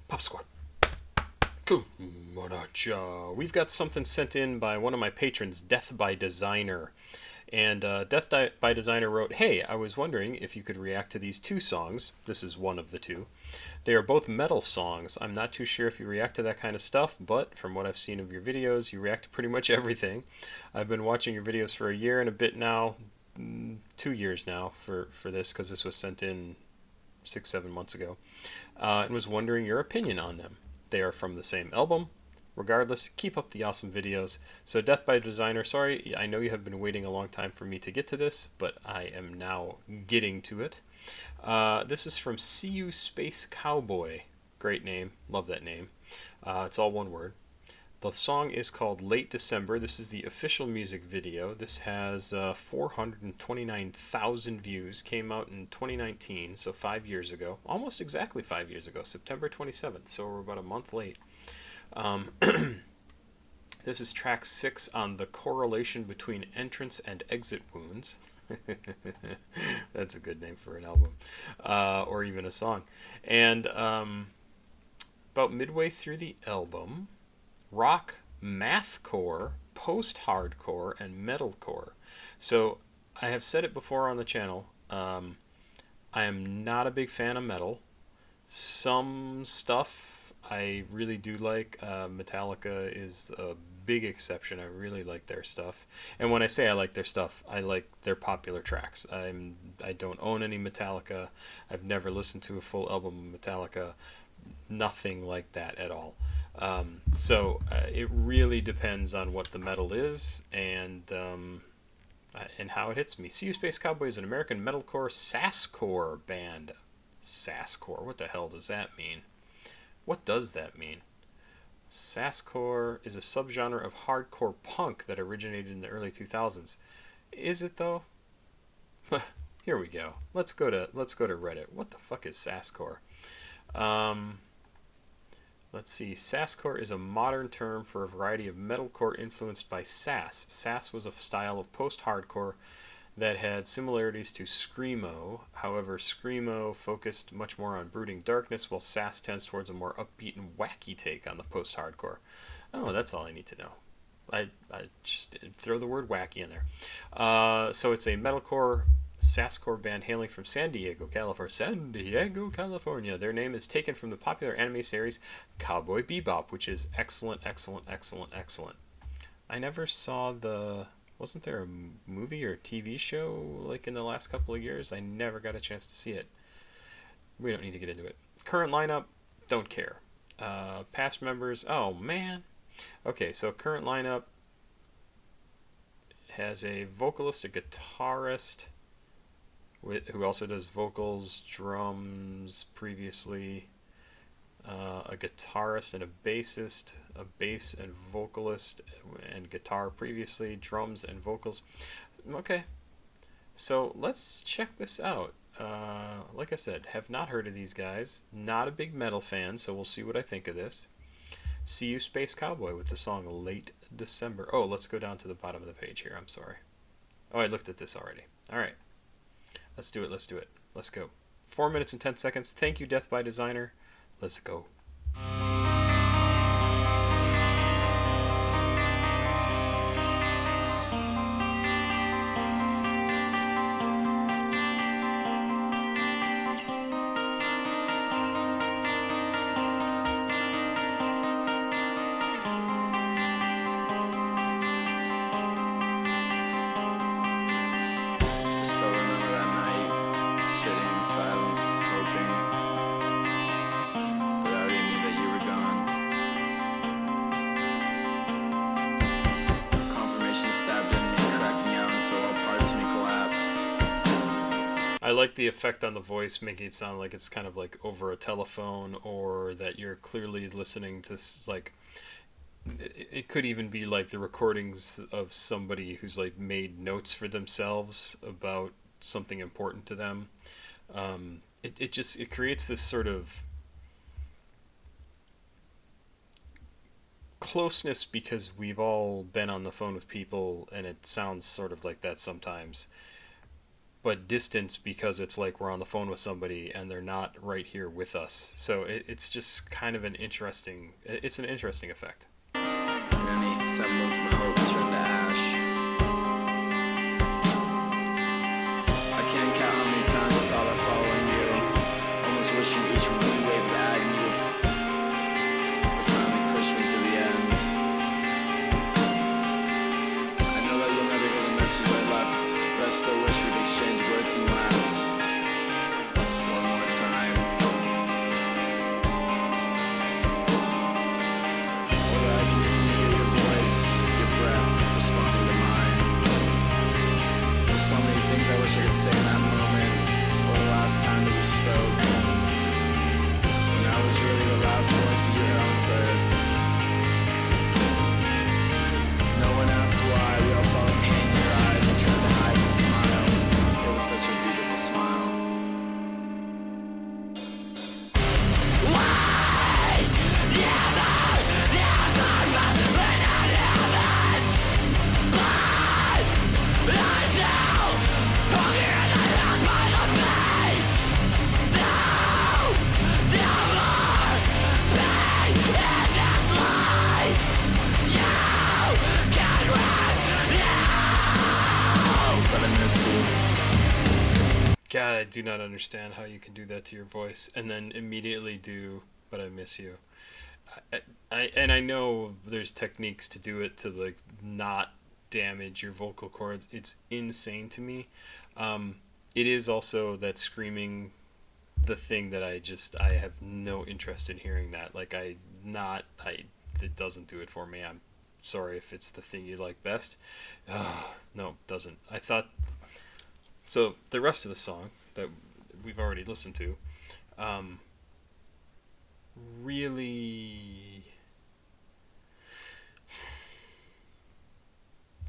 Pop Squad. Kumaracha. We've got something sent in by one of my patrons, Death by Designer. And by Designer wrote, "Hey, I was wondering if you could react to these two songs. This is one of the two. They are both metal songs. I'm not too sure if you react to that kind of stuff, but from what I've seen of your videos, you react to pretty much everything. I've been watching your videos for a year and a bit now, 2 years now for this, because this was sent in 6, 7 months ago, and was wondering your opinion on them. They are from the same album. Regardless, keep up the awesome videos." So Death by Designer, sorry, I know you have been waiting a long time for me to get to this, but I am now getting to it. This is from SeeYouSpaceCowboy. Great name. Love that name. It's all one word. The song is called Late December. This is the official music video. This has 429,000 views. Came out in 2019, so 5 years ago. Almost exactly 5 years ago, September 27th, so we're about a month late. This is track 6 on the correlation between entrance and exit wounds. That's a good name for an album, or even a song. And about midway through the album, rock, mathcore, post-hardcore, and metalcore. So I have said it before on the channel. I am not a big fan of metal. Some stuff I really do like. Metallica is a big exception. I really like their stuff. And when I say I like their stuff, I like their popular tracks. I don't own any Metallica. I've never listened to a full album of Metallica. Nothing like that at all. So it really depends on what the metal is and how it hits me. SeeYouSpaceCowboy is an American metalcore sasscore band. Sasscore, what the hell does that mean? What does that mean? Sasscore is a subgenre of hardcore punk that originated in the early 2000s. Is it though? Here we go. Let's go to Reddit. What the fuck is sasscore? Let's see. Sasscore is a modern term for a variety of metalcore influenced by sass. Sass was a style of post-hardcore that had similarities to screamo. However, screamo focused much more on brooding darkness, while sass tends towards a more upbeat and wacky take on the post-hardcore. Oh, that's all I need to know. I just throw the word wacky in there. So it's a metalcore sasscore band hailing from San Diego, California. Their name is taken from the popular anime series Cowboy Bebop, which is excellent. I never saw the... Wasn't there a movie or TV show like in the last couple of years? I never got a chance to see it. We don't need to get into it. Current lineup, don't care. Past members, oh man. Okay, so current lineup has a vocalist, a guitarist, who also does vocals, drums previously, a guitarist and a bassist, a bass and vocalist and guitar previously, drums and vocals. Okay, so let's check this out. Like I said, have not heard of these guys. Not a big metal fan, so we'll see what I think of this. SeeYouSpaceCowboy with the song Late December. Oh, let's go down to the bottom of the page here. I'm sorry. Oh, I looked at this already. All right. Let's do it. Let's go. 4 minutes and 10 seconds. Thank you, Death by Designer. Let's go. Still remember that night, sitting in silence, hoping, but I already knew that you were gone. Confirmation stabbed in me, cracking out until all parts of me collapsed. I like the effect on the voice, making it sound like it's kind of like over a telephone, or that you're clearly listening to like... It could even be like the recordings of somebody who's like made notes for themselves about something important to them. It creates this sort of closeness, because we've all been on the phone with people and it sounds sort of like that sometimes. but distance because it's like we're on the phone with somebody and they're not right here with us. So it's just kind of an interesting effect. Any semblance of hope turned to ash. I can't count how many times I thought of following you, almost wishing each wind wave back and you would finally push me to the end. I know that you'll never hear the message I left, but I still wish we'd exchange words and laughs one more time. Whether I can even hear your voice, your breath responding to mine. There's so many things I wish I could say in that moment, or the last time that we spoke. And I was really the last voice that you heard on this earth. No one asked why, we all saw the pain in your eyes and tried to hide the smile. It was such a beautiful smile. But I miss you. God, I do not understand how you can do that to your voice and then immediately do "But I miss you." I know there's techniques to do it to like not damage your vocal cords. It's insane to me. It is also that screaming the thing that I have no interest in hearing that. Like it doesn't do it for me. I'm sorry if it's the thing you like best. No, it doesn't. I thought so. The rest of the song that we've already listened to, really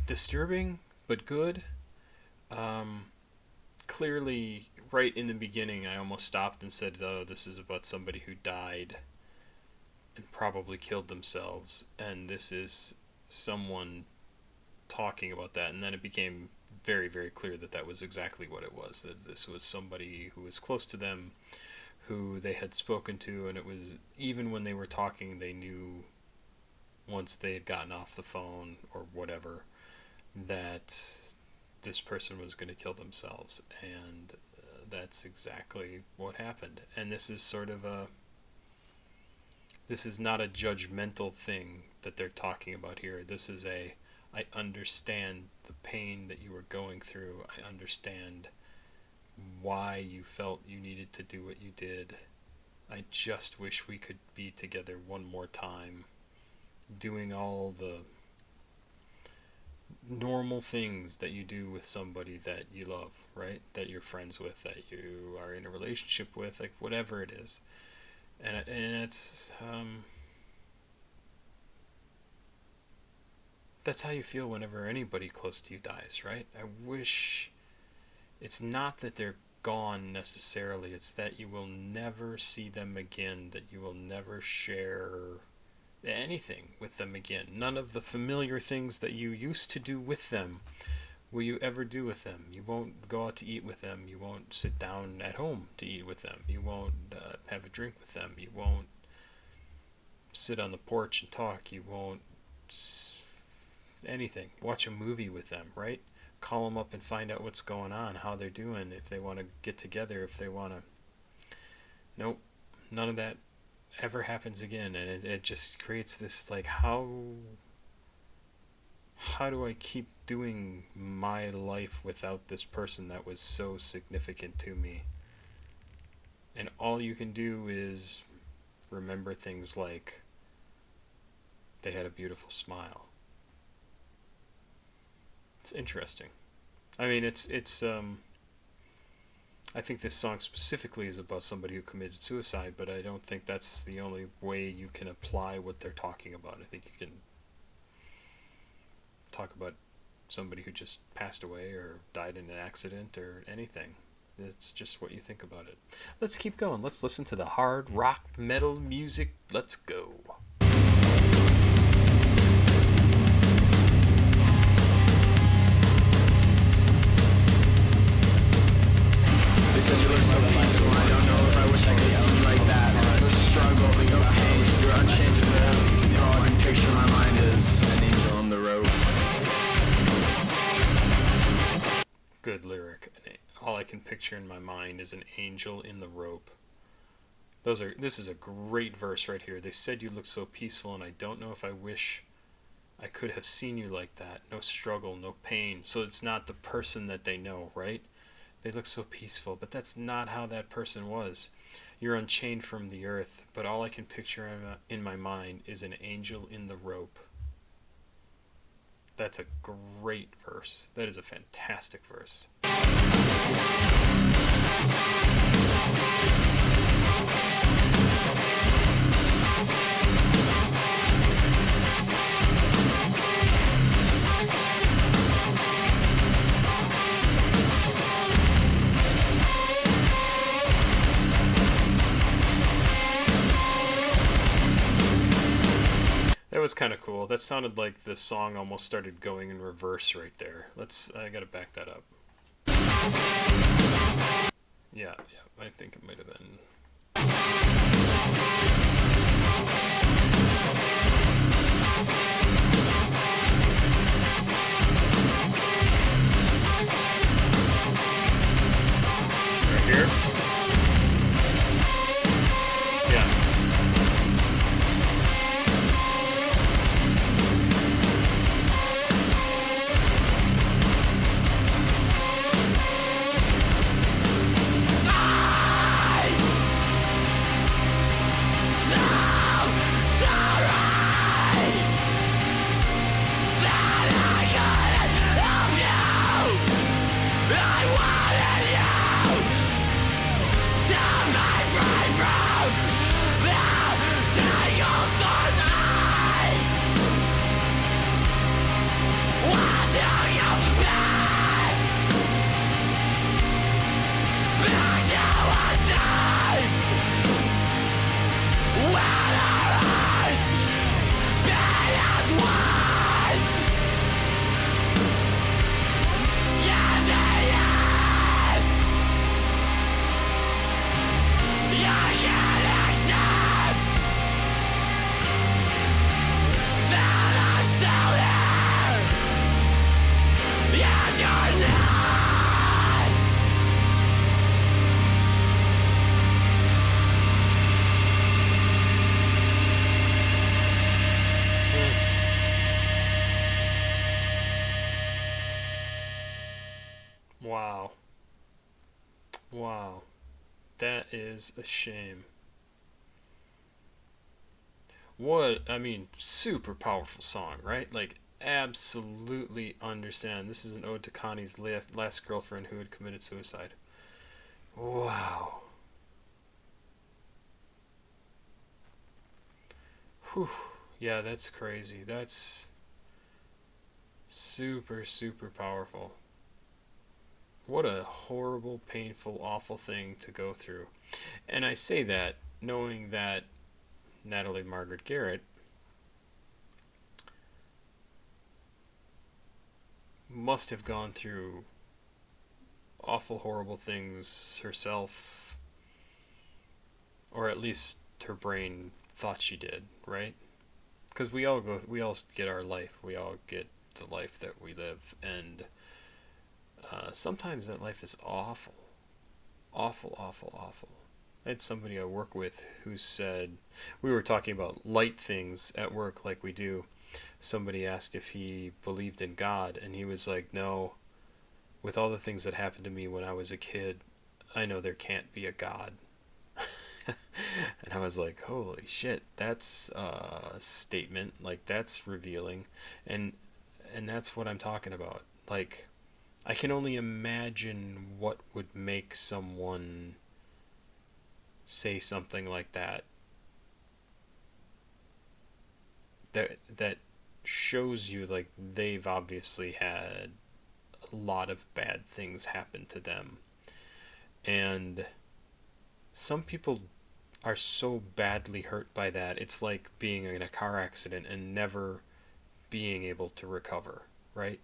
disturbing but good. Clearly, right in the beginning, I almost stopped and said, "Oh, this is about somebody who died and probably killed themselves," and this is someone talking about that. And then it became very, very clear that that was exactly what it was. That this was somebody who was close to them, who they had spoken to, and it was even when they were talking, they knew once they had gotten off the phone or whatever that this person was going to kill themselves, and that's exactly what happened. And this is sort of this is not a judgmental thing that they're talking about here. This is I understand the pain that you were going through. I understand why you felt you needed to do what you did. I just wish we could be together one more time, doing all the normal things that you do with somebody that you love, right? That you're friends with, that you are in a relationship with, like whatever it is. And it's that's how you feel whenever anybody close to you dies, right? I wish it's not that they're gone necessarily, it's that you will never see them again, that you will never share anything with them again. None of the familiar things that you used to do with them will you ever do with them. You won't go out to eat with them. You won't sit down at home to eat with them. You won't have a drink with them. You won't sit on the porch and talk. You won't anything. Watch a movie with them, right? Call them up and find out what's going on, how they're doing, if they want to get together, if they want to. Nope, none of that ever happens again, and it just creates this like how do I keep doing my life without this person that was so significant to me? And all you can do is remember things like they had a beautiful smile. It's interesting. I mean, it's I think this song specifically is about somebody who committed suicide, but I don't think that's the only way you can apply what they're talking about. I think you can talk about somebody who just passed away or died in an accident or anything. It's just what you think about it. Let's keep going. Let's listen to the hard rock metal music. Let's go. said you look so peaceful. I don't know if I wish I could see you like that. No struggle, no pain. You're unchangeable. All I can picture in my mind is an angel on the rope. Good lyric. All I can picture in my mind is an angel in the rope. This is a great verse right here. They said you look so peaceful, and I don't know if I wish I could have seen you like that. No struggle, no pain. So it's not the person that they know, right? They look so peaceful, but that's not how that person was. You're unchained from the earth, but all I can picture in my mind is an angel in the rope. That's a great verse. That is a fantastic verse. That was kind of cool. That sounded like the song almost started going in reverse right there. I gotta back that up. Yeah, I think it might have been. Right here? Yeah. Wow. Wow. That is a shame. Super powerful song, right? Like, absolutely understand. This is an ode to Connie's last girlfriend who had committed suicide. Wow. Whew. Yeah, that's crazy. That's super, super powerful. What a horrible, painful, awful thing to go through. And I say that knowing that Natalie Margaret Garrett must have gone through awful, horrible things herself, or at least her brain thought she did, right? Because we all get our life, we all get the life that we live, and sometimes that life is awful, awful, awful, awful. I had somebody I work with who said, we were talking about light things at work like we do. Somebody asked if he believed in God, and he was like, no, with all the things that happened to me when I was a kid, I know there can't be a God. And I was like, holy shit, that's a statement. Like, that's revealing. And that's what I'm talking about. Like, I can only imagine what would make someone say something like that. That shows you, like, they've obviously had a lot of bad things happen to them. And some people are so badly hurt by that. It's like being in a car accident and never being able to recover, right?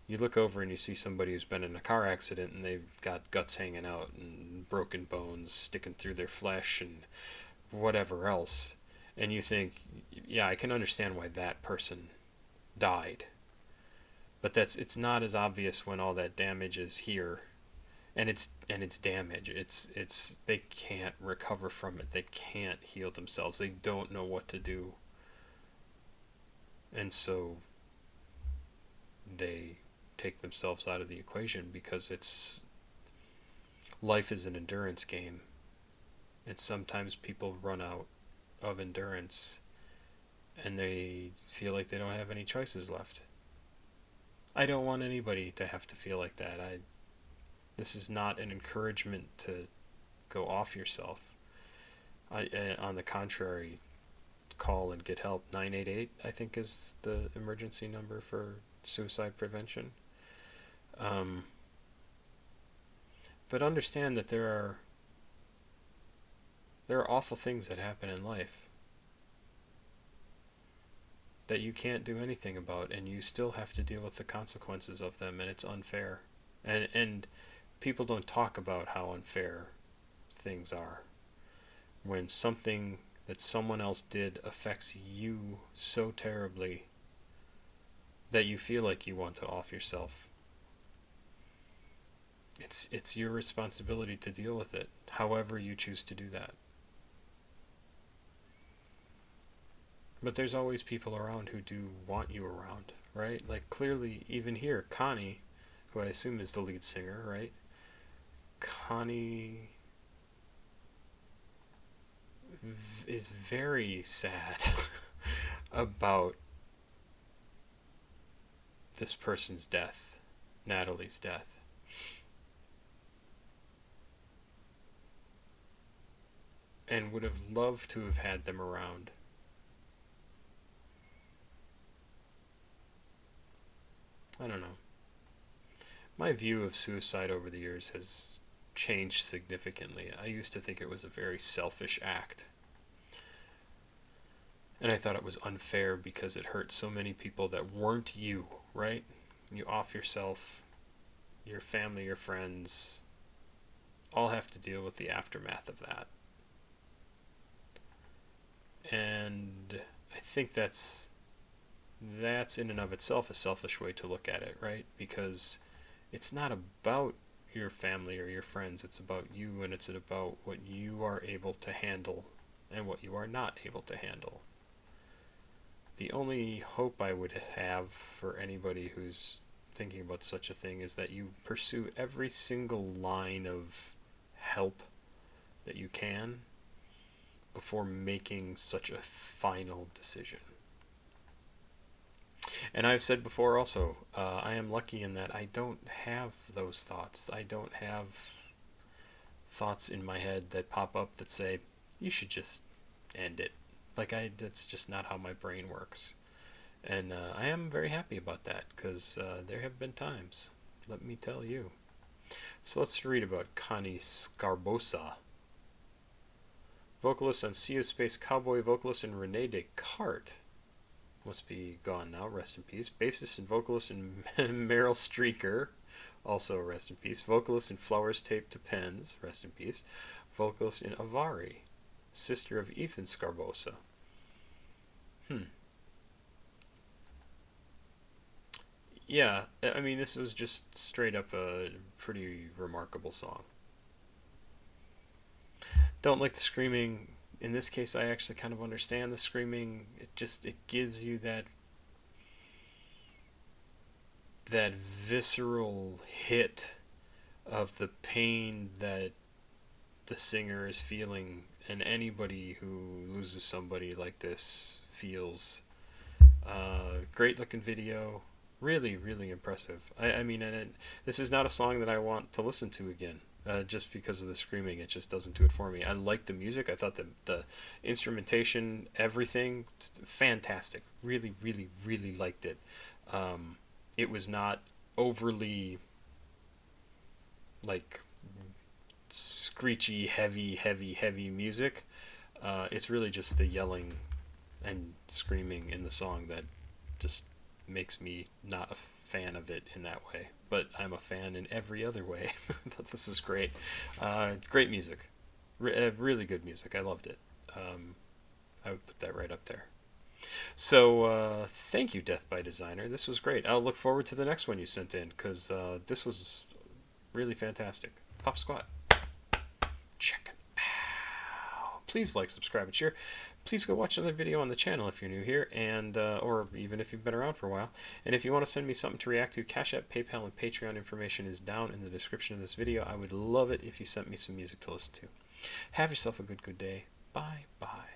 You look over and you see somebody who's been in a car accident and they've got guts hanging out and broken bones sticking through their flesh and whatever else. And you think, yeah, I can understand why that person died. But it's not as obvious when all that damage is here. And it's damage. It's they can't recover from it. They can't heal themselves. They don't know what to do. And so they take themselves out of the equation because life is an endurance game. And sometimes people run out of endurance and they feel like they don't have any choices left. I don't want anybody to have to feel like that. This is not an encouragement to go off yourself. On the contrary, call and get help. 988, I think, is the emergency number for suicide prevention. But understand that there are awful things that happen in life that you can't do anything about, and you still have to deal with the consequences of them, and it's unfair. And people don't talk about how unfair things are. When something that someone else did affects you so terribly that you feel like you want to off yourself. It's your responsibility to deal with it, however you choose to do that. But there's always people around who do want you around, right? Like clearly, even here, Connie, who I assume is the lead singer, right? Connie is very sad about this person's death, Natalie's death. And would have loved to have had them around. I don't know. My view of suicide over the years has changed significantly. I used to think it was a very selfish act. And I thought it was unfair because it hurt so many people that weren't you, right? You off yourself, your family, your friends, all have to deal with the aftermath of that. And I think that's in and of itself a selfish way to look at it, right? Because it's not about your family or your friends, it's about you, and it's about what you are able to handle and what you are not able to handle. The only hope I would have for anybody who's thinking about such a thing is that you pursue every single line of help that you can before making such a final decision. And I've said before also, I am lucky in that I don't have those thoughts. I don't have thoughts in my head that pop up that say, you should just end it. That's just not how my brain works. And I am very happy about that, because there have been times, let me tell you. So let's read about Connie Sgarbossa. Vocalist on SeeYouSpaceCowboy, vocalist in Rene Descartes. Must be gone now, rest in peace. Bassist and vocalist in Meryl Streaker, also rest in peace. Vocalist in Flowers Taped to Pens, rest in peace. Vocalist in Avari, sister of Ethan Sgarbossa. Yeah, I mean, this was just straight up a pretty remarkable song. Don't like the screaming. In this case, I actually kind of understand the screaming. It gives you that visceral hit of the pain that the singer is feeling, and anybody who loses somebody like this feels. Great looking video, really, really impressive. I mean, this is not a song that I want to listen to again. Just because of the screaming, it just doesn't do it for me. I like the music. I thought the instrumentation, everything, fantastic. Really, really, really liked it. It was not overly like screechy, heavy music. It's really just the yelling and screaming in the song that just makes me not a fan of it in that way, but I'm a fan in every other way. But this is great. Great music. Really good music. I loved it. I would put that right up there. So thank you, Death by Designer. This was great. I'll look forward to the next one you sent in, because this was really fantastic. Pop Squat. Check it out. Please like, subscribe, and share. Please go watch another video on the channel if you're new here, and or even if you've been around for a while. And if you want to send me something to react to, CashApp, PayPal, and Patreon information is down in the description of this video. I would love it if you sent me some music to listen to. Have yourself a good day. Bye-bye.